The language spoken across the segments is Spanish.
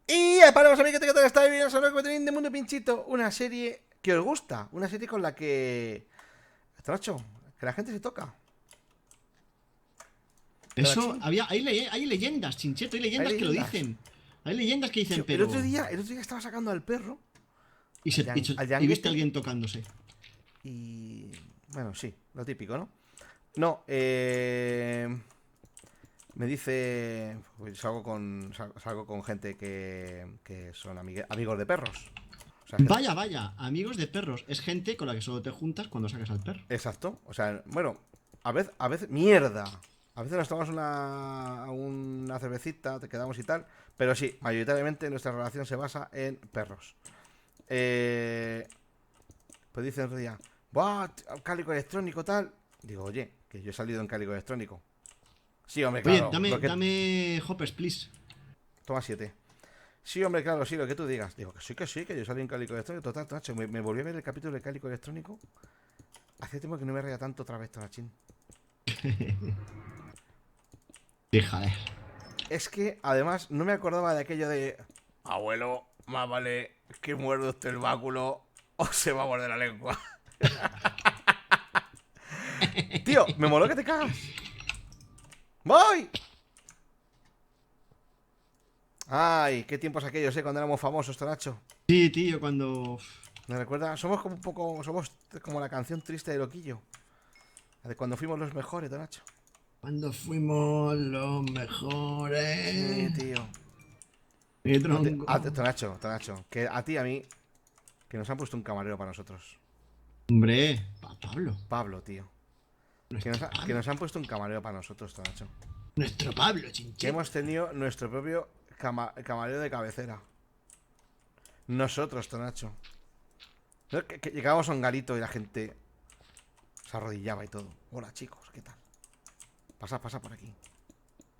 Y paramos, amigos, que tal estáis bien, solo que tenéis de Mundo Pinchito, una serie que os gusta, una serie con la que... Trocho, que la gente se toca. Eso, Torachín, hay leyendas, Chincheto, hay hay leyendas que lo leyendas. dicen. Hay leyendas que dicen, Tío, pero. el otro día estaba sacando al perro, Y, al, se- y yan, se- al y viste a yanguete, alguien tocándose. y... Bueno, sí, lo típico, ¿no? No, me dice... Pues salgo con gente que son amigos de perros. O sea, gente... Vaya, vaya, amigos de perros. Es gente con la que solo te juntas cuando sacas al perro. Exacto. O sea, bueno, a veces, mierda. A veces nos tomamos una cervecita, te quedamos y tal. Pero sí, mayoritariamente nuestra relación se basa en perros. Eh, pues dice otro día, ¡buah! Cálico electrónico tal. Digo, oye, que yo he salido en cálico electrónico. Sí, hombre, Oye, claro. dame, dame hoppers, please. Toma 7. Sí, hombre, claro, sí, lo que tú digas. Digo, que sí, que yo salí en cálico electrónico. Total, Nacho, me volví a ver el capítulo de cálico electrónico. Hacía tiempo que no me reía tanto otra vez, Tonachín. Hija, Es que además no me acordaba de aquello de abuelo, más vale que muerde usted el báculo o se va a morder la lengua. Tío, me moló que te cagas. ¡Voy! Ay, qué tiempos aquellos, cuando éramos famosos, Tonacho. Sí, tío, cuando. Me recuerda, somos como un poco, somos como la canción triste de Loquillo. La de cuando fuimos los mejores, Tonacho. Cuando fuimos los Sí, mejores. tío. Mi No te, tronco. Tonacho, que a ti y a mí, que nos han puesto un camarero para nosotros. Hombre, Pablo. Pablo, tío. Nuestro Que Pablo. nos han puesto un camarero para nosotros, Tonacho. Nuestro Pablo, Que Chincheto. hemos tenido nuestro propio camarero de cabecera. Nosotros, Tonacho. ¿No? Que llegábamos a un garito y la gente se arrodillaba y todo. Hola, chicos, ¿qué tal? Pasa por aquí.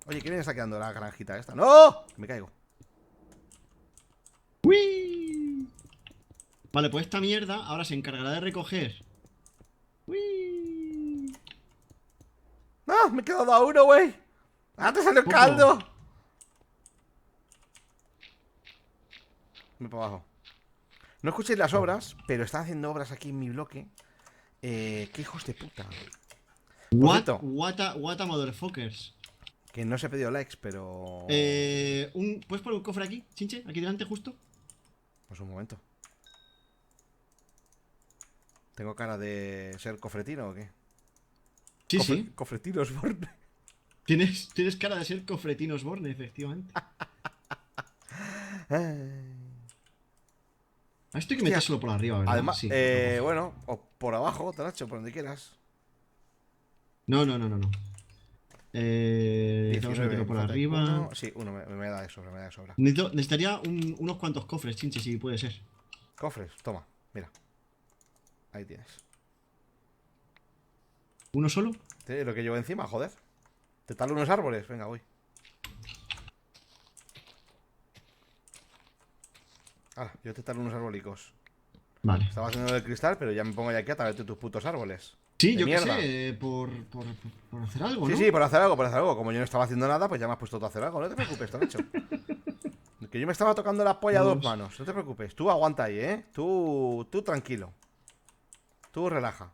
Oye, ¿qué viene está quedando la granjita esta? ¡No! Que me caigo. ¡Uy! Vale, pues esta mierda ahora se encargará de recoger. ¡Uy! ¡No! Me he quedado a uno, güey. ¡Ah, te salió Poco. caldo! Me para abajo. No escuchéis las obras, pero están haciendo obras aquí en mi bloque. ¡Qué hijos de puta! Por cierto, What a motherfuckers. que no se he pedido likes, pero... ¿Puedes poner un cofre aquí, Chinche? Aquí delante, justo. Pues un momento. ¿Tengo cara de ser cofretino o qué? Sí, sí. Cofretino Osborne. Tienes cara de ser cofretino Osborne, efectivamente. A esto hay que Hostia. metérselo por arriba, ¿verdad? Además, Sí, por favor. bueno, o por abajo, Tanacho, por donde quieras. No, no, no, no, no. Vamos a 19, meterlo me por falta arriba. uno. Sí, uno me da de sobra, me da de sobra. Necesitaría unos cuantos cofres, Chinche, si puede ser. Cofres, toma, mira. Ahí tienes. ¿Uno solo? Lo que llevo encima, joder. Te talo unos árboles, venga, voy. Ah, yo te talo unos arbolicos. Vale. Estaba haciendo el cristal, pero ya me pongo ya aquí a talarte tus putos árboles. Sí, De yo qué mierda. sé, por hacer algo, Sí, ¿no? sí, por hacer algo, por hacer algo. Como yo no estaba haciendo nada, pues ya me has puesto tú a hacer algo. No te preocupes, Tanacho. Que yo me estaba tocando la polla a dos Dos. manos. No te preocupes. Tú aguanta ahí, ¿eh? Tú tranquilo. Tú relaja.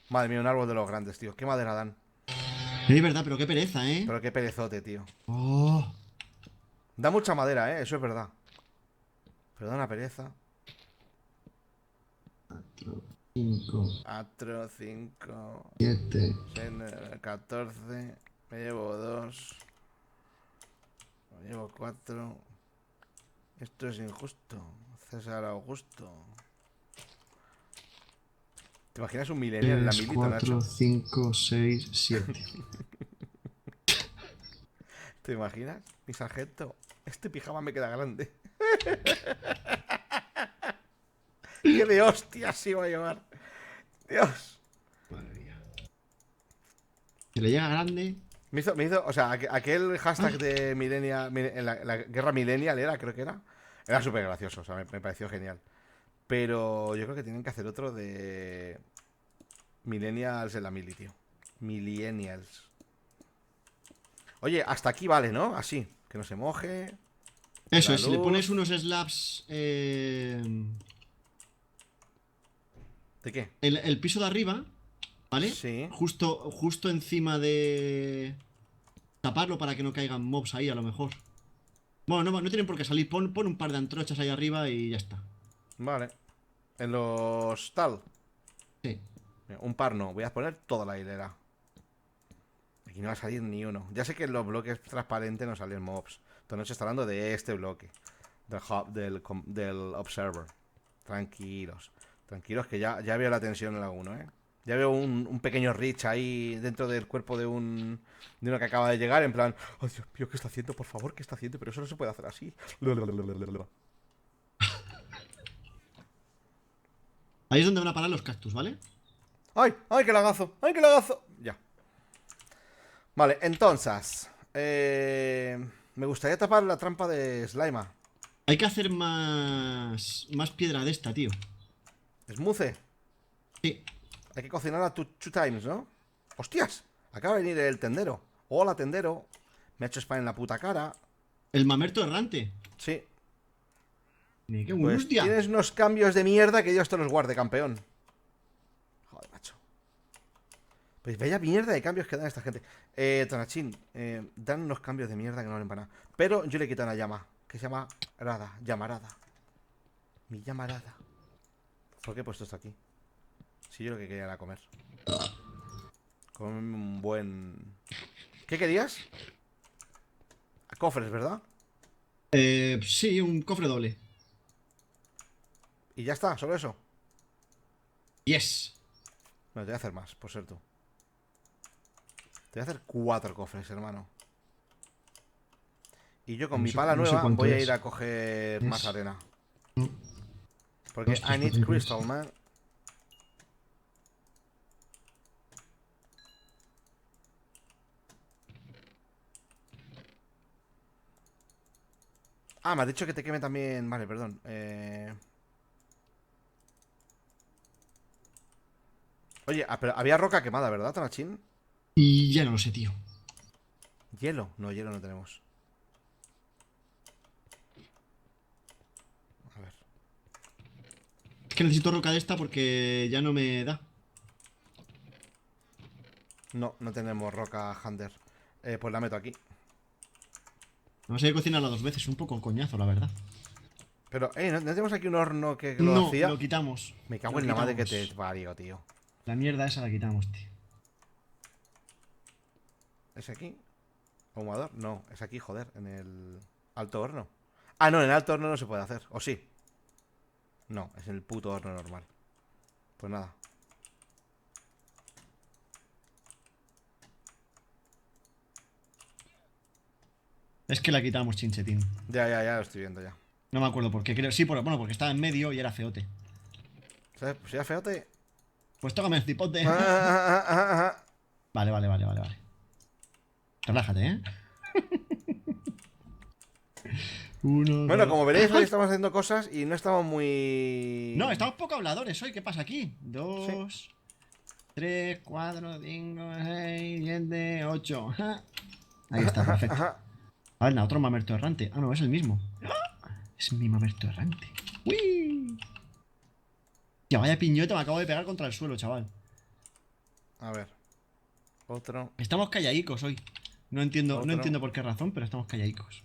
Madre mía, un árbol de los grandes, tío. Qué madera dan. Es verdad, pero qué pereza, ¿eh? Pero qué perezote, tío. Oh. Da mucha madera, ¿eh? Eso es verdad. Pero da una pereza. 5, 4, 5, 7. 14. Me llevo 2. Me llevo 4. Esto es injusto. César Augusto. ¿Te imaginas un millennial en la 3, milita, 4, Nacho? 5, 6, 7. ¿Te imaginas? Mi sargento. Este pijama me queda grande. ¡Qué de hostias iba a llevar! Dios. Madre mía. Se le llega grande. O sea, aquel hashtag de millennial, en la guerra millennial era, creo que era súper gracioso, o sea, me pareció genial. Pero yo creo que tienen que hacer otro de millennials en la mili, tío. Millennials. Oye, hasta aquí vale, ¿no? Así, que no se moje. Eso La es, si le pones luz. unos slabs. ¿De qué? El piso de arriba, ¿vale? Sí. Justo encima de. Taparlo para que no caigan mobs ahí, a lo mejor. Bueno, no tienen por qué salir. Pon un par de antrochas ahí arriba y ya está. Vale. En los tal. Sí. Mira, un par no. Voy a poner toda la hilera. Aquí no va a salir ni uno. Ya sé que en los bloques transparentes no salen mobs. Entonces está hablando de este bloque. Del hub, del observer. Tranquilos. Tranquilos que ya veo la tensión en la 1, ¿eh? Ya veo un pequeño Rich ahí dentro del cuerpo de de uno que acaba de llegar, en plan, oh Dios mío, ¿qué está haciendo? Por favor, ¿qué está haciendo? Pero eso no se puede hacer así. Ahí es donde van a parar los cactus, ¿vale? ¡Ay! ¡Ay, qué lagazo! ¡Ay, qué lagazo! Ya. Vale, entonces. Me gustaría tapar la trampa de Slima. Hay que hacer más piedra de esta, tío. Smoothie. Sí. Hay que cocinarla two times, ¿no? ¡Hostias! Acaba de venir el tendero. Hola, tendero. Me ha hecho spam en la puta cara. El mamerto errante. Sí. ¡Qué Pues angustia! tienes unos cambios de mierda que Dios te los guarde, campeón. Joder, macho. Pues vaya mierda de cambios que dan esta gente. Tonachín, dan unos cambios de mierda que no valen para nada. Pero yo le quito una llama, que se llama Rada, llamarada. Mi llamarada. ¿Por qué he puesto esto aquí? Si yo lo que quería era comer. Comer un buen... ¿Qué querías? Cofres, ¿verdad? Sí, un cofre doble. Y ya está, solo eso. Yes. Bueno, te voy a hacer más, por ser tú. Te voy a hacer 4 cofres, hermano. Y yo con mi pala No sé nueva cuánto voy a ir es. a coger más Es arena. 1, Porque 2, I 3, need 4, 5, 6. crystal, man. Ah, me has dicho que te queme también. Vale, perdón. Oye, pero había roca quemada, ¿verdad, Tonachín? Y ya no lo sé, tío. Hielo. No, hielo no tenemos. A ver. Es que necesito roca de esta porque ya no me da. No, no tenemos roca Hunter. Pues la meto aquí. Vamos a ir a cocinarla 2 veces. Un poco coñazo, la verdad. Pero, ¿no tenemos aquí un horno que lo No, hacía? lo quitamos. Me cago Lo en la madre que te quitamos. parió, tío. La mierda esa la quitamos, tío. ¿Es aquí? ¿Ahumador? No, es aquí, joder, en el alto horno. Ah, no, en el alto horno no se puede hacer. ¿O sí? No, es en el puto horno normal. Pues nada. Es que la quitamos, chinchetín. Ya lo estoy viendo ya. No me acuerdo por qué. Creo, sí, bueno, porque estaba en medio y era feote. ¿Sabes? Pues ya feote. Pues tócame el cipote. Ah. Vale. Relájate, ¿eh? Uno, Bueno, dos. como veréis, hoy ¡Ay! estamos haciendo cosas y no estamos No, muy... estamos poco habladores hoy. ¿Qué pasa aquí? Sí. 2, 3, 4, 5, 6, 7, 8. Ahí está, perfecto. Ajá. A ver, otro mamerto errante. Ah, no, es el mismo. Es mi mamerto errante. ¡Uy! Ya vaya piñote me acabo de pegar contra el suelo, chaval. A ver. Otro. Estamos calladicos hoy. No Otro. entiendo por qué razón, pero estamos calladicos.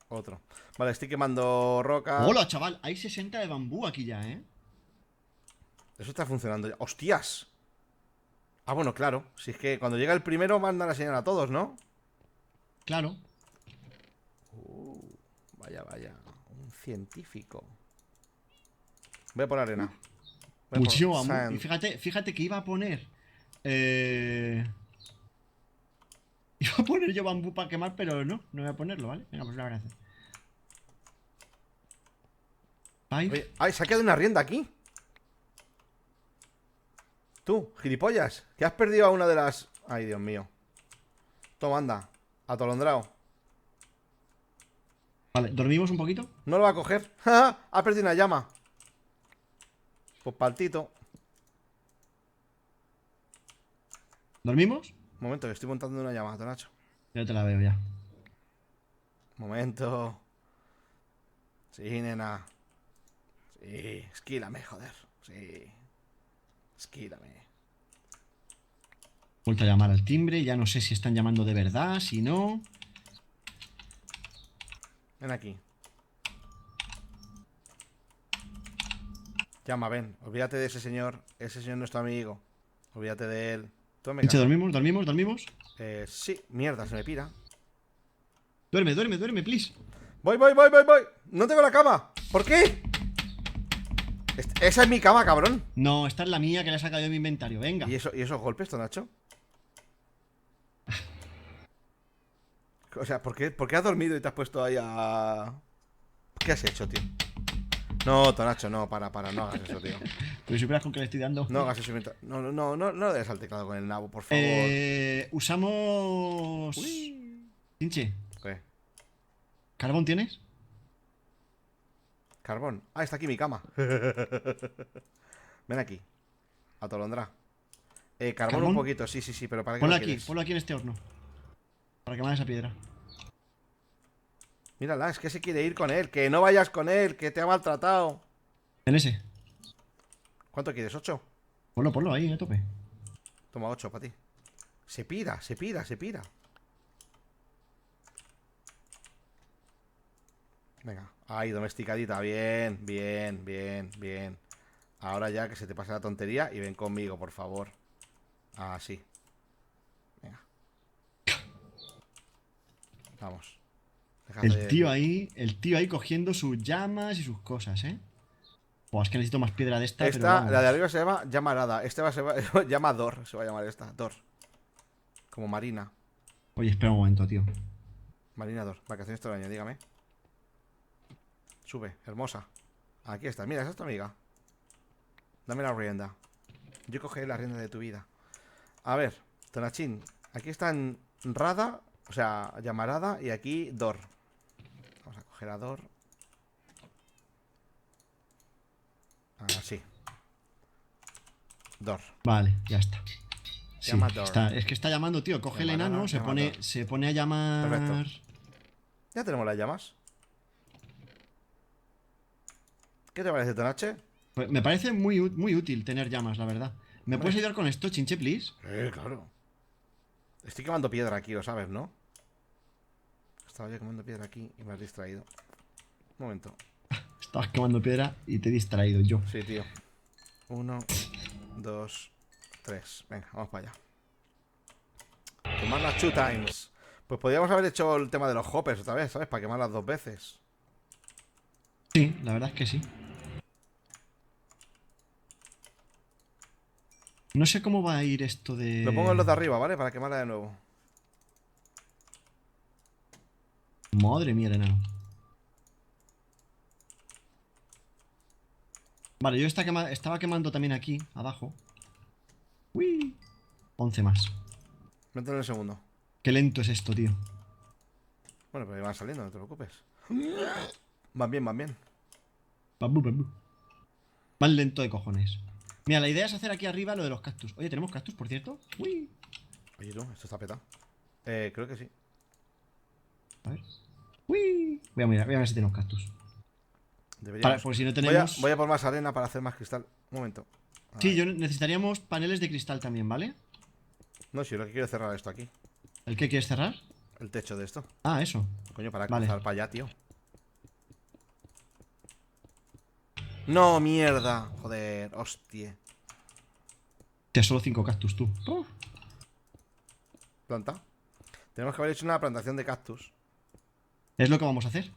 Otro. Vale, estoy quemando roca. ¡Hola, chaval! Hay 60 de bambú aquí ya, ¿eh? Eso está funcionando ya. ¡Hostias! Ah, bueno, claro. Si es que cuando llega el primero manda la señal a todos, ¿no? Claro. Vaya. Un científico. Voy a por arena. Voy a por Muchísimo bambú. Y sand. fíjate que iba a poner. Eh... Iba a poner yo bambú para quemar, pero no voy a ponerlo, ¿vale? Venga, pues lo voy a hacer. Five. Oye, ¡ay! Se ha quedado una rienda aquí. Tú, gilipollas. Que has perdido a una de las... Ay, Dios mío. Toma, anda. Atolondrado. Vale, ¿dormimos un poquito? No lo va a coger. ¡Ja! Ha perdido una llama. Pues paltito. ¿Dormimos? Momento, que estoy montando una llama, Nacho. Yo te la veo ya. Momento. Sí, nena. Sí, esquílame, joder. Sí. Esquílame. Vuelto a llamar al timbre, ya no sé si están llamando de verdad, si no. Ven aquí. Llama, ven. Olvídate de ese señor. Ese señor no es tu amigo. Olvídate de él. Tome Pinche, caso. dormimos, dormimos, dormimos. Sí, mierda, se me pira. Duerme, duerme, duerme, please. Voy. No tengo la cama. ¿Por qué? Esa es mi cama, cabrón. No, esta es la mía que la he sacado de mi inventario, venga. ¿Y esos golpes, Tonacho? O sea, ¿por qué has dormido y te has puesto ahí a...? ¿Qué has hecho, tío? No, Tonacho, no, para, no hagas eso, tío. Pero si supieras con qué le estoy dando. No hagas eso mientras... No le des al teclado con el nabo, por favor. Usamos... Uy. Pinche, ¿Qué? ¿carbón tienes? Carbón. Ah, está aquí mi cama. Ven aquí. Atolondrá. Carbón un ¿Carbón? poquito, sí, pero ¿para qué Ponlo lo aquí, quieres? ponlo aquí en este horno. Para quemar esa piedra. Mírala, es que se quiere ir con él. Que no vayas con él, que te ha maltratado. En ese. ¿Cuánto quieres? ¿8? Ponlo ahí, a tope. Toma 8 para ti. Se pira. Venga, ahí, domesticadita. Bien. Ahora ya que se te pase la tontería y ven conmigo, por favor. Así. Venga. Vamos. Déjate El tío ahí cogiendo sus llamas y sus cosas, ¿eh? Buah, es que necesito más piedra de esta, pero Esta, vamos. la de arriba se llama llamarada. Se llama Dor. Se va a llamar esta. Dor. Como Marina. Oye, espera un momento, tío. Marina Dor. Vacaciones todo el año, dígame. Sube, hermosa. Aquí está. Mira, esa es tu amiga. Dame la rienda. Yo cogeré la rienda de tu vida. A ver, Tonachín. Aquí están Rada, o sea, llamarada, y aquí Dor. Vamos a coger a Dor. Así. Dor. Vale, ya está. Sí, Llama Dor. es que está llamando, tío. Coge el Llamarada, enano, llama Dor. se pone a llamar. Perfecto. Ya tenemos las llamas. ¿Qué te parece, Tonache? Pues me parece muy útil tener llamas, la verdad. ¿Me Hombre. puedes ayudar con esto, chinche, please? Claro. Estoy quemando piedra aquí, lo sabes, ¿no? Estaba yo quemando piedra aquí y me has distraído. Un momento. Estabas quemando piedra y te he distraído yo. Sí, tío. 1, 2, 3. Venga, vamos para allá. Quemar las 2 times. Pues podríamos haber hecho el tema de los hoppers otra vez, ¿sabes? Para quemarlas 2 veces. Sí, la verdad es que sí. No sé cómo va a ir esto de... Lo pongo en los de arriba, ¿vale? Para quemarla de nuevo. Madre mía, el enano. Vale, yo estaba quemando también aquí, abajo. Uy. 11 más. Mételo en el segundo. Qué lento es esto, tío. Bueno, pero van saliendo, no te preocupes. Van bien. Bambú, bambú. Más lento de cojones. Mira, la idea es hacer aquí arriba lo de los cactus. Oye, ¿tenemos cactus, por cierto? Uy. Oye, tú, esto está petado. Creo que sí. A ver. Uy. Voy a ver si tenemos cactus. Deberíamos. Por si no tenemos... Voy a por más arena para hacer más cristal. Un momento. Sí, necesitaríamos paneles de cristal también, ¿vale? No, si yo lo que quiero es cerrar esto aquí. ¿El qué quieres cerrar? El techo de esto. Ah, eso. Coño, para Vale. cruzar para allá, tío. No, mierda. Joder, hostia. Te solo 5 cactus, tú. Planta. Tenemos que haber hecho una plantación de cactus. Es lo que vamos a hacer.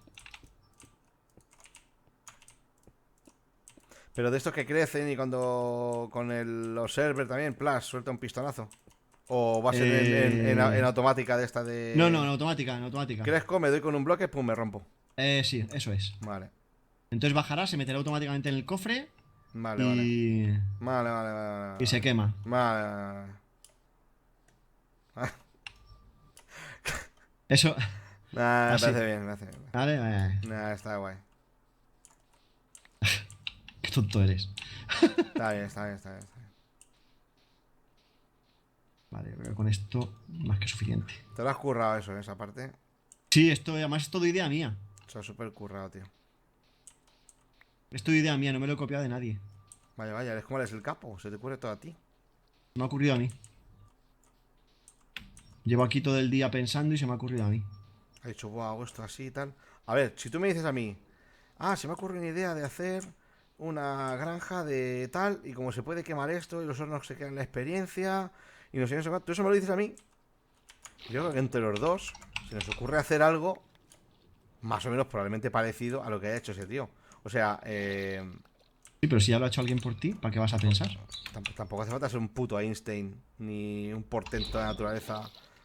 Pero de estos que crecen y cuando con los servers también, plus, suelta un pistonazo. O va a ser en automática de esta de... No, en automática, en automática. Crezco, me doy con un bloque, pum, me rompo. Sí, eso es. Vale. Entonces bajará, se meterá automáticamente en el cofre Vale. Vale. y se quema. Vale. Eso. Nah, me Así. parece bien, me parece bien. Vale. Nah, está guay. Qué tonto eres. Está bien. Vale, creo que con esto más que suficiente. Te lo has currado eso, esa parte. Sí, esto además es todo idea mía. Se ha súper currado, tío. Es tu idea mía, no me lo he copiado de nadie. Vaya, vaya, eres como eres el capo, se te ocurre todo a ti. Me ha ocurrido a mí. Llevo aquí todo el día pensando y se me ha ocurrido a mí. Ha dicho, buah, hago esto así y tal. A ver, si tú me dices a mí, se me ocurre una idea de hacer una granja de tal, y como se puede quemar esto, y los hornos se quedan en la experiencia, y no sé, no sé cuánto. Tú eso me lo dices a mí. Yo creo que entre los dos, se nos ocurre hacer algo más o menos probablemente parecido a lo que ha hecho ese tío. O sea, Sí, pero si ya lo ha hecho alguien por ti, ¿para qué vas a pensar? tampoco hace falta ser un puto Einstein, ni un portento de la naturaleza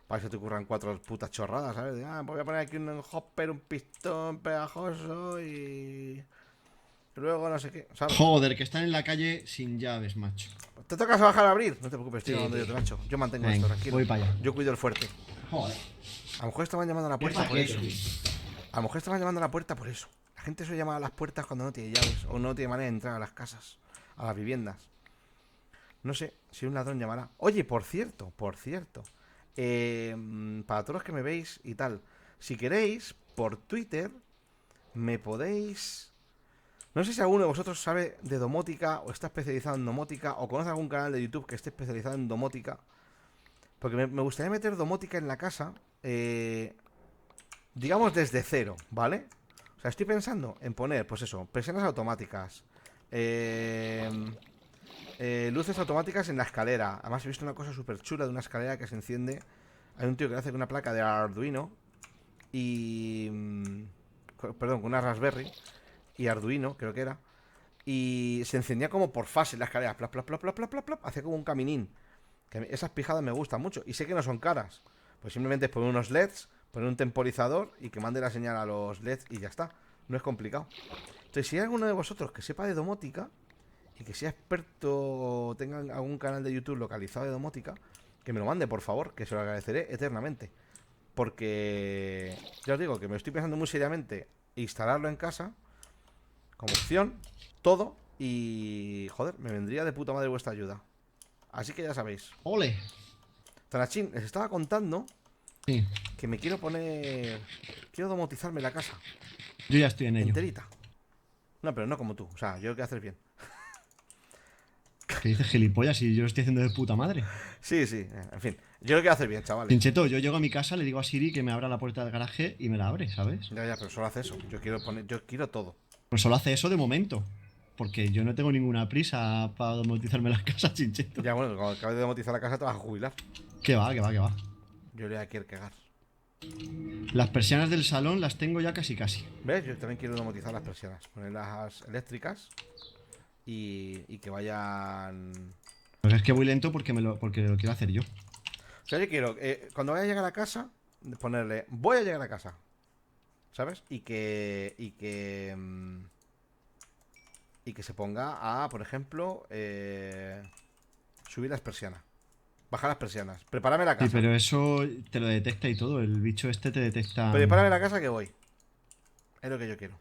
para que se te ocurran cuatro putas chorradas, ¿sabes? Voy a poner aquí un hopper, un pistón pegajoso y luego no sé qué, ¿sabes? Joder, que están en la calle sin llaves, macho. ¿Te tocas bajar a abrir? No te preocupes, estoy Sí, llamando yo, sí. te macho. Yo mantengo esto, Venga, tranquilo. voy para allá. Yo cuido el fuerte. Joder. A lo mejor estaban llamando a la Qué puerta por paquete, eso. tío. A lo mejor estaban llamando a la puerta por eso. La gente suele llamar a las puertas cuando no tiene llaves o no tiene manera de entrar a las casas, a las viviendas. No sé si un ladrón llamará. Oye, por cierto. Para todos los que me veis y tal, si queréis, por Twitter, me podéis... No sé si alguno de vosotros sabe de domótica o está especializado en domótica o conoce algún canal de YouTube que esté especializado en domótica. Porque me gustaría meter domótica en la casa, digamos desde cero, ¿vale? O sea, estoy pensando en poner, pues eso, persianas automáticas, eh, luces automáticas en la escalera. Además he visto una cosa súper chula de una escalera que se enciende. Hay un tío que lo hace con una placa de Arduino y... perdón, con una Raspberry y Arduino, creo que era. Y se encendía como por fase la escalera. Plap, plap, plap, plap, plap, plap, plap, hacía como un caminín. Esas pijadas me gustan mucho. Y sé que no son caras. Pues simplemente es poner unos LEDs, poner un temporizador y que mande la señal a los LEDs y ya está. No es complicado. Entonces, si hay alguno de vosotros que sepa de domótica y que sea experto o tenga algún canal de YouTube localizado de domótica, que me lo mande, por favor, que se lo agradeceré eternamente. Porque ya os digo que me estoy pensando muy seriamente instalarlo en casa como opción, todo, y joder, me vendría de puta madre vuestra ayuda. Así que ya sabéis. Ole. Tanachín, les estaba contando Sí, que me quiero poner... Quiero domotizarme la casa, yo ya estoy en ello. enterita. No, pero no como tú, o sea, yo lo quiero hacer bien. ¿Qué dices, gilipollas? Si yo lo estoy haciendo de puta madre. Sí, sí, en fin, yo lo quiero hacer bien, chavales. Pincheto, yo llego a mi casa, le digo a Siri que me abra la puerta del garaje y me la abre, ¿sabes? Ya, ya, pero solo hace eso. Yo quiero poner, yo quiero todo. Pues solo hace eso de momento. Porque yo no tengo ninguna prisa para domotizarme las casas, Chincheto. Ya, bueno, cuando acabes de domotizar la casa te vas a jubilar. Que va, que va, que va. Yo le voy a querer cagar. Las persianas del salón las tengo ya casi casi. ¿Ves? Yo también quiero domotizar las persianas. Ponerlas eléctricas y que vayan... Pero es que voy lento porque lo quiero hacer yo. O sea, yo quiero, cuando vaya a llegar a casa, ponerle, voy a llegar a casa, ¿sabes? Y que se ponga a, por ejemplo, subir las persianas, bajar las persianas, prepárame la Sí, casa. pero eso te lo detecta y todo. El bicho este te detecta. Prepárame la casa que voy. Es lo que yo quiero.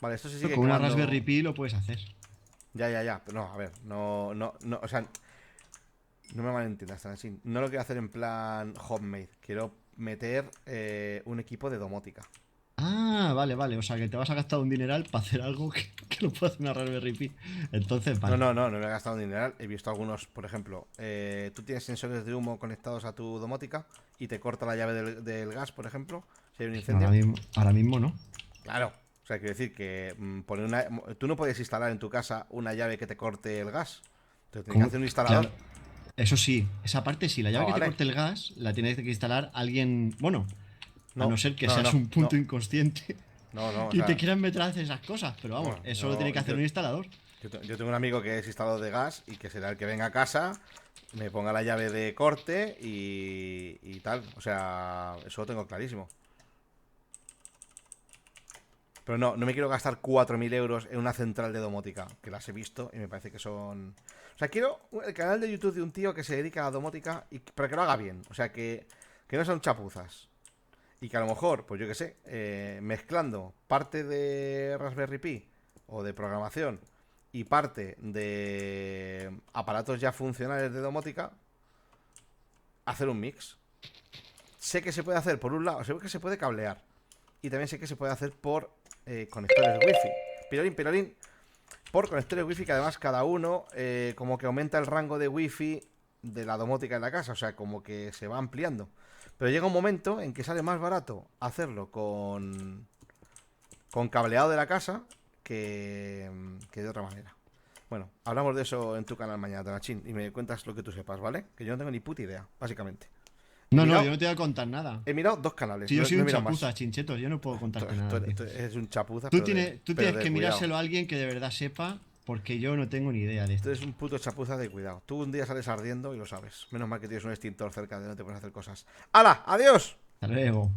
Vale, esto se sigue Con una Raspberry quemando. Pi lo puedes hacer. Ya, ya, ya. Pero no, a ver, no, no, no, o sea, no me malentiendas tan así. No lo quiero hacer en plan homemade. Quiero meter un equipo de domótica. Ah, vale, vale. O sea que te vas a gastar un dineral para hacer algo que no puede hacer una Raspberry Pi. Entonces, No, vale. no, no, no me he gastado un dineral. He visto algunos, por ejemplo, tú tienes sensores de humo conectados a tu domótica y te corta la llave del gas, por ejemplo, si hay un incendio. Ahora mismo no. Claro. O sea, quiero decir que poner una, tú no puedes instalar en tu casa una llave que te corte el gas. Te tienes que ¿Cómo? hacer un instalador. Claro, eso sí. Esa parte sí. La Ah, llave que te vale. corte el gas la tienes que instalar alguien. Bueno, a no No, ser que no, seas no, un no, punto inconsciente no, no, o y te sea, quieran meter a hacer esas cosas. Pero vamos, bueno, eso lo tiene que hacer un instalador. yo tengo un amigo que es instalador de gas y que será el que venga a casa, me ponga la llave de corte y tal. O sea, eso lo tengo clarísimo. Pero no, no me quiero gastar 4.000 euros en una central de domótica, que las he visto y me parece que son... O sea, quiero el canal de YouTube de un tío que se dedica a la domótica, pero que lo haga bien. O sea, que no son chapuzas. Y que a lo mejor, pues yo qué sé, mezclando parte de Raspberry Pi o de programación y parte de aparatos ya funcionales de domótica, hacer un mix. Sé que se puede hacer por un lado, sé que se puede cablear. Y también sé que se puede hacer por conectores wifi. Pirorín, pirorín. Por conectores wifi que además cada uno como que aumenta el rango de wifi de la domótica en la casa. O sea, como que se va ampliando. Pero llega un momento en que sale más barato hacerlo con cableado de la casa que de otra manera. Bueno, hablamos de eso en tu canal mañana, Tanachín, y me cuentas lo que tú sepas, ¿vale? Que yo no tengo ni puta idea, básicamente. No, no, yo no te voy a contar nada. He mirado 2 canales. Si yo soy no he un mirado chapuza, más. chincheto, yo no puedo contarte nada, tío. Tú eres un chapuza, Tú pero tienes, tú pero tienes de que cuidado. mirárselo a alguien que de verdad sepa, porque yo no tengo ni idea de Tú esto. eres un puto chapuza de cuidado. Tú un día sales ardiendo y lo sabes. Menos mal que tienes un extintor cerca de no te puedes hacer cosas. ¡Hala! ¡Adiós! Hasta luego.